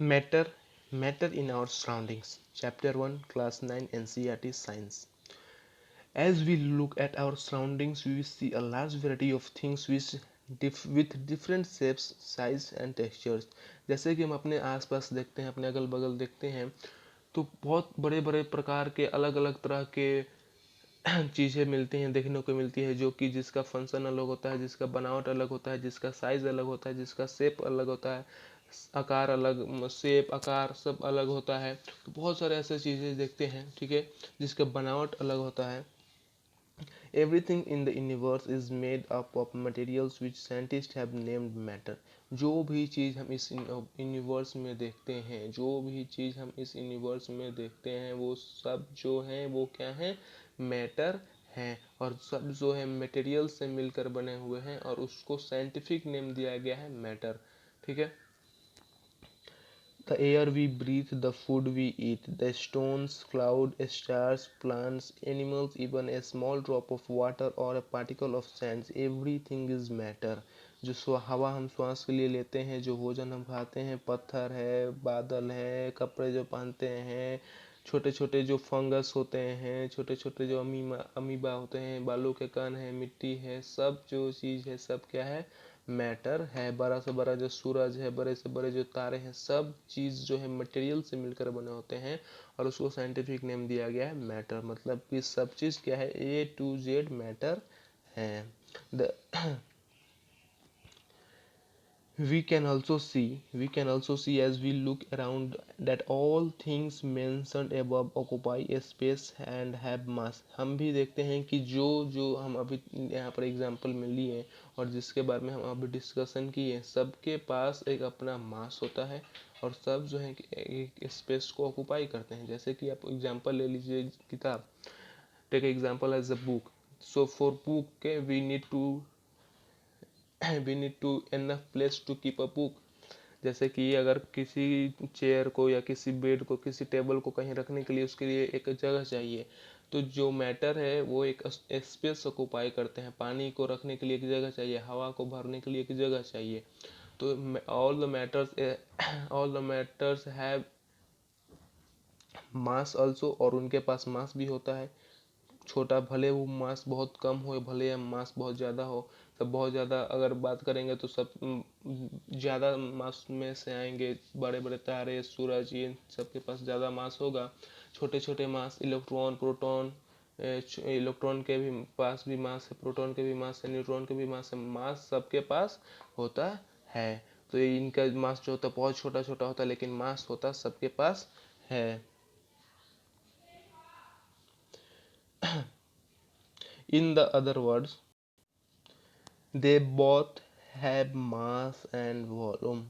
Matter, matter in our surroundings. Chapter 1, Class 9, NCERT Science. As we look at our surroundings, we see a large variety of things which with different shapes, size and textures. जैसे कि हम अपने आसपास देखते हैं, अपने अगल बगल देखते हैं, तो बहुत बड़े बड़े प्रकार के अलग अलग तरह के चीज़ें मिलती हैं, देखने को मिलती है, जो कि जिसका फंक्शन अलग होता है, जिसका बनावट अलग होता है, जिसका साइज अलग होता है, जिसका शेप अलग होता है, आकार अलग, शेप आकार सब अलग होता है। तो बहुत सारे ऐसे चीज़ें देखते हैं, ठीक है, जिसका बनावट अलग होता है। Everything in the universe is made up of materials which scientists have named matter. जो भी चीज़ हम इस यूनिवर्स में देखते हैं, जो भी चीज़ हम इस यूनिवर्स में देखते हैं, वो सब जो हैं वो क्या हैं, मैटर हैं। और सब जो है मटेरियल से मिलकर बने हुए हैं और उसको साइंटिफिक नेम दिया गया है मैटर, ठीक है। The air we breathe, the food we eat, the stones, cloud, stars, plants, animals, even a small drop of water or a particle of sand, everything is matter. जो हवा हम श्वास के लिए लेते हैं, जो भोजन हम खाते हैं, पत्थर है, बादल है, कपड़े जो पहनते हैं, छोटे छोटे जो फंगस होते हैं, छोटे छोटे जो अमीबा होते हैं, बालों के कण है, मिट्टी है, सब जो चीज़ है सब क्या है, मैटर है। बड़ा से बड़ा जो सूरज है, बड़े से बड़े जो तारे हैं, सब चीज़ जो है मटेरियल से मिलकर बने होते हैं और उसको साइंटिफिक नेम दिया गया है मैटर। मतलब कि सब चीज़ क्या है, ए टू जेड मैटर है। The we can also see as we look around that all things mentioned above occupy a space and have mass. हम भी देखते हैं कि जो जो हम अभी यहाँ पर एग्जांपल में लिए और जिसके बारे में हम अभी डिस्कशन किए, सबके पास एक अपना मास होता है और सब जो है एक स्पेस को ऑक्यूपाई करते हैं। जैसे कि आप एग्जांपल ले लीजिए, किताब, take example as a book. So for book के we need to enough place to keep a book. जैसे कि अगर किसी चेयर को या किसी बेड को, किसी टेबल को कहीं रखने के लिए उसके लिए एक जगह चाहिए, तो जो मैटर है वो एक स्पेस ऑक्यूपाई करते हैं। पानी को रखने के लिए एक जगह चाहिए, हवा को भरने के लिए एक जगह चाहिए। तो all the matters have mass also, और उनके पास मास भी होता है। छोटा भले वो मास बहुत कम हो, भले मास बहुत ज़्यादा हो, सब बहुत ज़्यादा अगर बात करेंगे तो सब ज़्यादा मास में से आएंगे। बड़े बड़े तारे, सूरज, ये सबके पास ज़्यादा मास होगा। छोटे छोटे मास, इलेक्ट्रॉन, प्रोटॉन, इलेक्ट्रॉन के भी पास भी मास है, प्रोटॉन के भी मास है, न्यूट्रॉन के भी मास है। मास सबके पास होता है। तो ये इनका मास जो होता है बहुत छोटा छोटा होता है, लेकिन मास होता सबके पास है। In the other words, they both have mass and volume.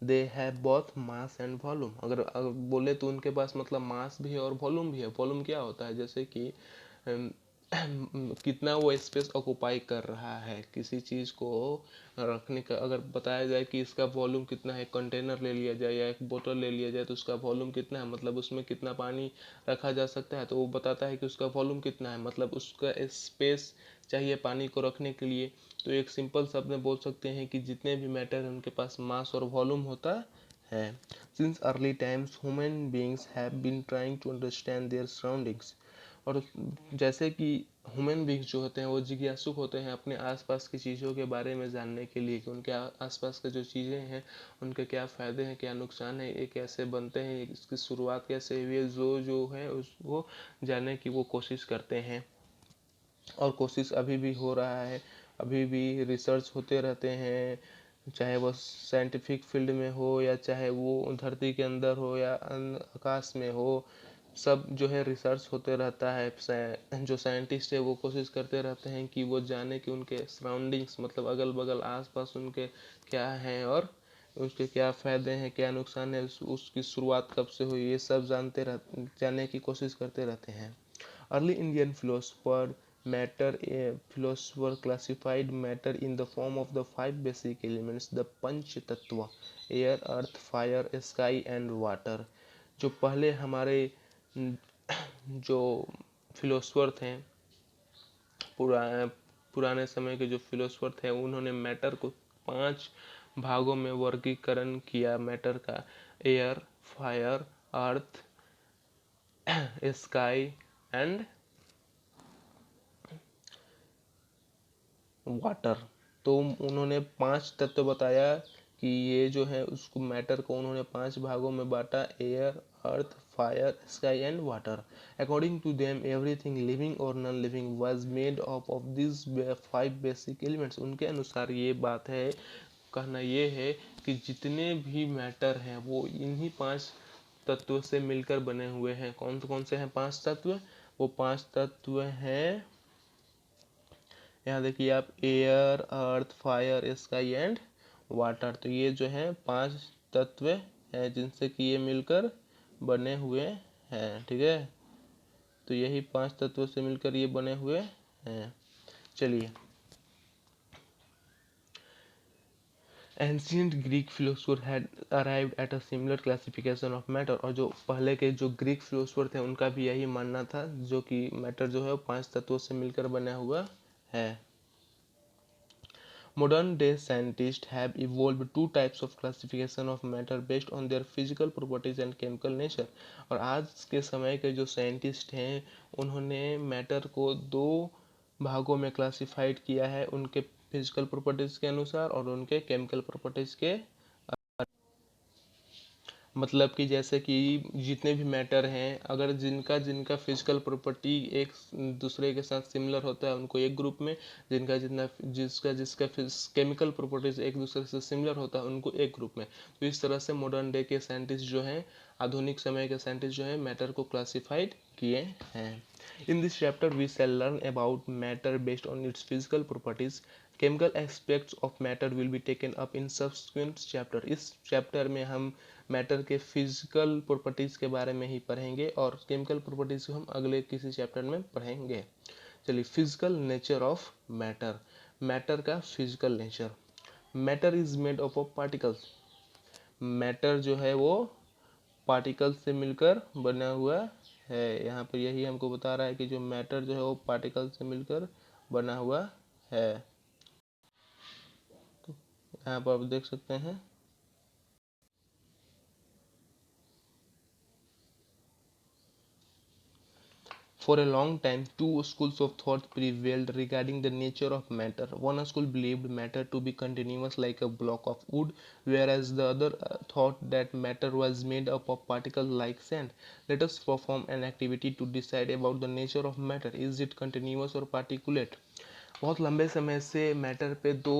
They have both mass and volume. अगर बोले तो उनके पास मतलब मास भी है और वॉल्यूम भी है। वॉल्यूम क्या होता है, जैसे कि अम, कितना वो स्पेस ऑक्यूपाई कर रहा है किसी चीज़ को रखने का। अगर बताया जाए कि इसका वॉल्यूम कितना है, कंटेनर ले लिया जाए या एक बोतल ले लिया जाए, तो उसका वॉल्यूम कितना है, मतलब उसमें कितना पानी रखा जा सकता है, तो वो बताता है कि उसका वॉल्यूम कितना है, मतलब उसका स्पेस चाहिए पानी को रखने के लिए। तो एक सिंपल शब्द में बोल सकते हैं कि जितने भी मैटर हैं उनके पास मास और वॉल्यूम होता है। Since early times human beings have been trying to understand their surroundings. और जैसे कि ह्यूमन बींग्स जो होते हैं वो जिज्ञासुक होते हैं अपने आसपास की चीज़ों के बारे में जानने के लिए, कि उनके आसपास के जो चीज़ें हैं उनके क्या फ़ायदे हैं, क्या नुकसान है, ये कैसे बनते हैं, इसकी शुरुआत कैसे हुई है, जो जो है उसको जानने की वो कोशिश करते हैं। और कोशिश अभी भी हो रहा है, अभी भी रिसर्च होते रहते हैं, चाहे वो साइंटिफिक फील्ड में हो या चाहे वो धरती के अंदर हो या आकाश में हो। सब जो है रिसर्च होते रहता है। जो साइंटिस्ट है वो कोशिश करते रहते हैं कि वो जाने कि उनके सराउंडिंग्स, मतलब अगल बगल आस पास उनके क्या हैं और उसके क्या फ़ायदे हैं, क्या नुकसान है, उसकी शुरुआत कब से हुई, ये सब जानने की कोशिश करते रहते हैं। Early Indian philosopher classified matter in the form of the five basic elements, the पंच तत्व, air, earth, fire, sky and water. जो पहले हमारे जो फिलोसफर थे, पुराने समय के जो फिलोसफर थे, उन्होंने मैटर को 5 भागों में वर्गीकरण किया मैटर का। Air, fire, earth, sky and water. तो उन्होंने 5 तत्व बताया कि ये जो है उसको मैटर को उन्होंने 5 भागों में बांटा, air, earth, fire, sky and water. According to them everything living और non living was made up of this 5 basic elements. उनके अनुसार ये बात है, कहना ये है कि जितने भी मैटर हैं वो इन्हीं 5 तत्वों से मिलकर बने हुए हैं। कौन से हैं 5 तत्व? वो 5 तत्व हैं, यहाँ देखिए आप, air, earth, fire, sky and water. तो ये जो है 5 तत्व हैं जिनसे कि ये मिलकर बने हुए हैं, ठीक है। तो यही 5 तत्वों से मिलकर ये बने हुए हैं। चलिए, ancient Greek philosopher had arrived at a similar classification of matter. और जो पहले के जो ग्रीक फिलोसोफर थे उनका भी यही मानना था, जो कि मैटर जो है वो 5 तत्वों से मिलकर बना हुआ है। Modern day scientists have evolved 2 types of classification of matter based on their physical properties and chemical nature। और आज के समय के जो साइंटिस्ट हैं उन्होंने मैटर को 2 भागों में क्लासिफाइड किया है, उनके फिजिकल प्रॉपर्टीज के अनुसार और उनके केमिकल प्रॉपर्टीज के। मतलब कि जैसे कि जितने भी मैटर हैं, अगर जिनका जिनका फिजिकल प्रॉपर्टी एक दूसरे के साथ सिमिलर होता है उनको एक ग्रुप में, जिसका जिसका केमिकल प्रॉपर्टीज एक दूसरे से सिमिलर होता है उनको एक ग्रुप में। तो इस तरह से मॉडर्न डे के साइंटिस्ट जो हैं, आधुनिक समय के साइंटिस्ट जो हैं, मैटर को क्लासिफाइड किए हैं। In this chapter we shall learn about matter based on its physical properties. Chemical aspects of matter will be taken up in subsequent chapter. इस चैप्टर में हम मैटर के फिजिकल प्रॉपर्टीज के बारे में ही पढ़ेंगे और केमिकल प्रॉपर्टीज को हम अगले किसी चैप्टर में पढ़ेंगे। चलिए, physical nature of matter. Matter का physical nature. Matter is made up of particles. Matter जो है वो पार्टिकल्स से मिलकर बना हुआ है। यहाँ पर यही हमको बता रहा है कि जो मैटर जो है वो पार्टिकल्स से मिलकर बना हुआ है। तो यहाँ पर आप देख सकते हैं, for a long time, 2 schools of thought prevailed regarding the nature of matter. One school believed matter to be continuous like a block of wood, whereas the other thought that matter was made up of particles like sand. Let us perform an activity to decide about the nature of matter. Is it continuous or particulate? बहुत लंबे समय से matter पे 2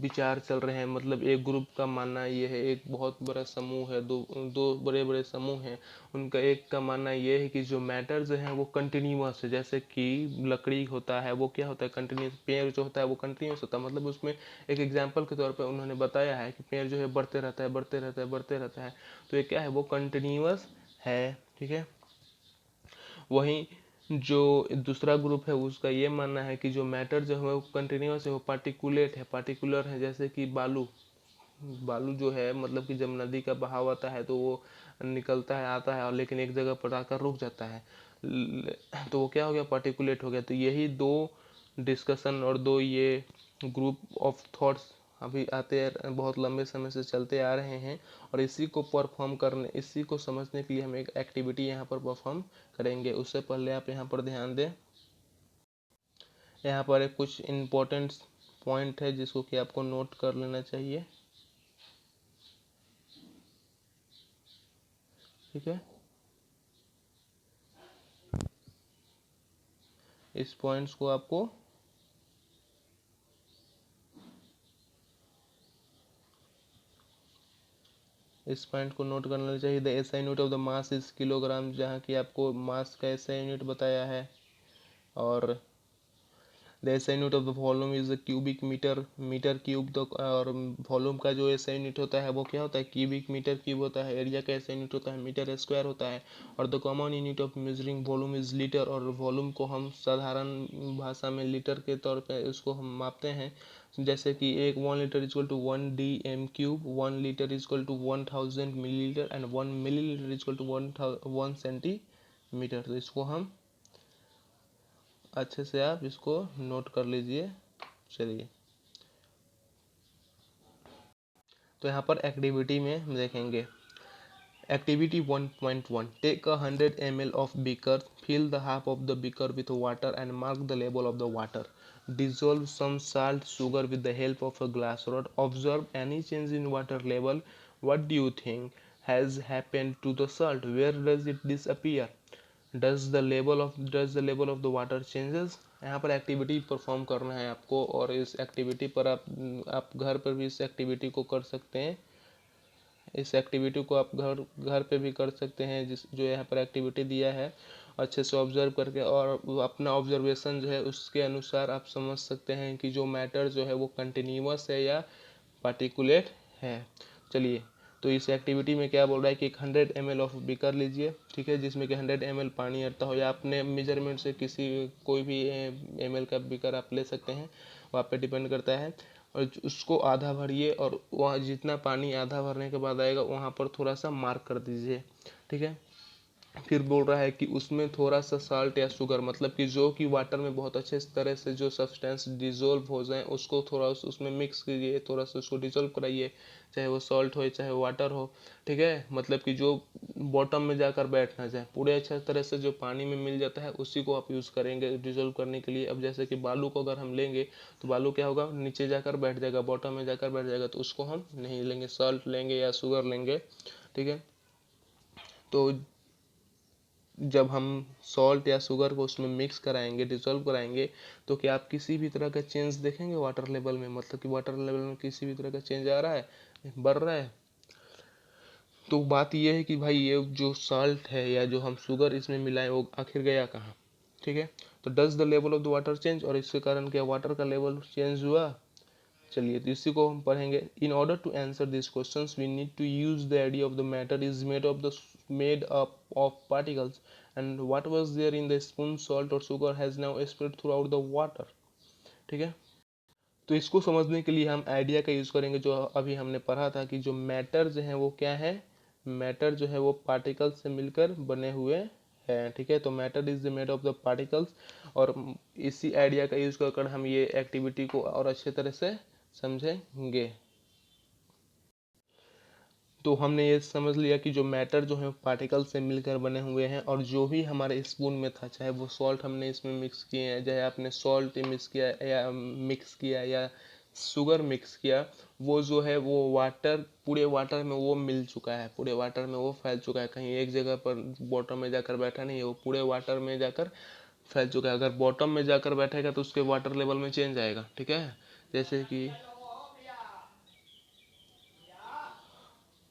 विचार चल रहे हैं। मतलब एक ग्रुप का मानना ये है, एक बहुत बड़ा समूह है, दो बड़े बड़े समूह हैं, उनका एक का मानना ये है कि जो मैटर जो है वो कंटिन्यूअस है। जैसे कि लकड़ी होता है वो क्या होता है, कंटिन्यूस। पेड़ जो होता है वो कंटिन्यूस होता है। मतलब उसमें एक एग्जाम्पल के तौर पर उन्होंने बताया है कि पेड़ जो है बढ़ते रहता है, बढ़ते रहता है, बढ़ते रहता है। तो ये क्या है, वो कंटिन्यूअस है, ठीक है। वहीं जो दूसरा ग्रुप है उसका ये मानना है कि जो मैटर जो है वो कंटिन्यूस है, वो पार्टिकुलेट है, पार्टिकुलर है। जैसे कि बालू, बालू जो है, मतलब कि जब नदी का बहाव आता है तो वो निकलता है, आता है, और लेकिन एक जगह पर आकर रुक जाता है, तो वो क्या हो गया, पार्टिकुलेट हो गया। तो यही 2 डिस्कशन और 2 ये ग्रुप ऑफ थॉट्स अभी आते बहुत लंबे समय से चलते आ रहे हैं। और इसी को परफॉर्म करने, इसी को समझने के लिए हम एक एक्टिविटी यहाँ पर परफॉर्म करेंगे। उससे पहले आप यहाँ पर ध्यान दें, यहाँ पर एक कुछ इम्पोर्टेंट पॉइंट है जिसको कि आपको नोट कर लेना चाहिए, ठीक है। इस पॉइंट्स को आपको इस पॉइंट को नोट करना चाहिए। The SI unit of the mass is kilogram, जहाँ की आपको मास का एसआई यूनिट बताया है। और the SI unit of the volume is the cubic metre, metre cube. तो और वॉल्यूम का जो एसआई यूनिट होता है वो क्या होता है, क्यूबिक मीटर क्यूब होता है। एरिया का एसआई यूनिट होता है मीटर स्क्वायर होता है। और the common unit of measuring volume is litre. और वॉल्यूम को हम साधारण भाषा में लीटर के तौर पे उसको हम मापते हैं। जैसे कि 1 litre equal to 1 dm³ 1 litre equal to 1000 millilitre and 1 millilitre equal to 1 centimetre. तो इसको हम अच्छे से आप इसको नोट कर लीजिए। चलिए, तो यहाँ पर एक्टिविटी में हम देखेंगे, Activity 1.1. Take a 100 ml of beaker, fill the half of the beaker with water and mark the level of the water. Dissolve some salt, sugar with the help of a glass rod. Observe any change in water level. What do you think has happened to the salt? Where does it disappear? Does the level of the water changes. यहाँ पर activity perform करना है आपको, और इस activity पर आप घर पर भी इस एक्टिविटी को कर सकते हैं। इस एक्टिविटी को आप घर घर पे भी कर सकते हैं, जिस जो यहाँ पर एक्टिविटी दिया है अच्छे से ऑब्जर्व करके, और अपना ऑब्जर्वेशन जो है उसके अनुसार आप समझ सकते हैं कि जो मैटर जो है वो कंटिन्यूअस है या पार्टिकुलेट है। चलिए, तो इस एक्टिविटी में क्या बोल रहा है कि एक 100 ml ऑफ बीकर लीजिए, ठीक है, जिसमें कि 100 ml पानी आता हो, या अपने मेजरमेंट से किसी कोई भी ml का बीकर आप ले सकते हैं, वो आप पे डिपेंड करता है। और उसको आधा भरिए, और वहाँ जितना पानी आधा भरने के बाद आएगा वहाँ पर थोड़ा सा मार्क कर दीजिए, ठीक है। फिर बोल रहा है कि उसमें थोड़ा सा साल्ट या शुगर, मतलब कि जो कि वाटर में बहुत अच्छे तरह से जो सब्सटेंस डिजोल्व हो जाए उसको थोड़ा उसमें मिक्स कीजिए, थोड़ा सा उसको डिजोल्व कराइए, चाहे वो सॉल्ट हो चाहे वाटर हो, ठीक है। मतलब कि जो बॉटम में जाकर बैठ ना जाए, पूरे अच्छे तरह से जो पानी में मिल जाता है उसी को आप यूज़ करेंगे डिजोल्व करने के लिए। अब जैसे कि बालू को अगर हम लेंगे तो बालू क्या होगा, नीचे जाकर बैठ जाएगा, बॉटम में जाकर बैठ जाएगा, तो उसको हम नहीं लेंगे, सॉल्ट लेंगे या शुगर लेंगे, ठीक है। तो जब हम सॉल्ट या शुगर को उसमें मिक्स कराएंगे, डिसॉल्व कराएंगे, तो क्या आप किसी भी तरह का चेंज देखेंगे वाटर लेवल में, मतलब कि वाटर लेवल में किसी भी तरह का चेंज आ रहा है, बढ़ रहा है? तो बात यह है कि भाई ये जो सॉल्ट है या जो हम शुगर इसमें मिलाएं वो आखिर गया कहाँ, ठीक है। तो does the level of the water change, और इसके कारण क्या वाटर का लेवल चेंज हुआ? चलिए, तो इसी को हम पढ़ेंगे। In order to answer this questions we need to use the idea of the matter is made up of particles, and what was there in the spoon salt और sugar has now spread throughout the water, ठीक है। तो इसको समझने के लिए हम idea का यूज करेंगे, जो अभी हमने पढ़ा था कि जो मैटर जो है वो क्या है, मैटर जो है वो पार्टिकल्स से मिलकर बने हुए हैं, ठीक है। तो matter is the made of the particles, और इसी आइडिया का यूज कर हम ये एक्टिविटी को और अच्छे तरह से समझेंगे। तो हमने ये समझ लिया कि जो मैटर जो है पार्टिकल से मिलकर बने हुए हैं, और जो भी हमारे स्पून में था, चाहे वो सॉल्ट हमने इसमें मिक्स किए हैं, चाहे आपने सॉल्ट मिक्स किया या शुगर मिक्स किया, वो जो है वो वाटर पूरे वाटर में वो मिल चुका है, पूरे वाटर में वो फैल चुका है, कहीं एक जगह पर बॉटम में जाकर बैठा नहीं है, वो पूरे वाटर में जाकर फैल चुका है। अगर बॉटम में जाकर बैठेगा तो उसके वाटर लेवल में चेंज आएगा, ठीक है। जैसे कि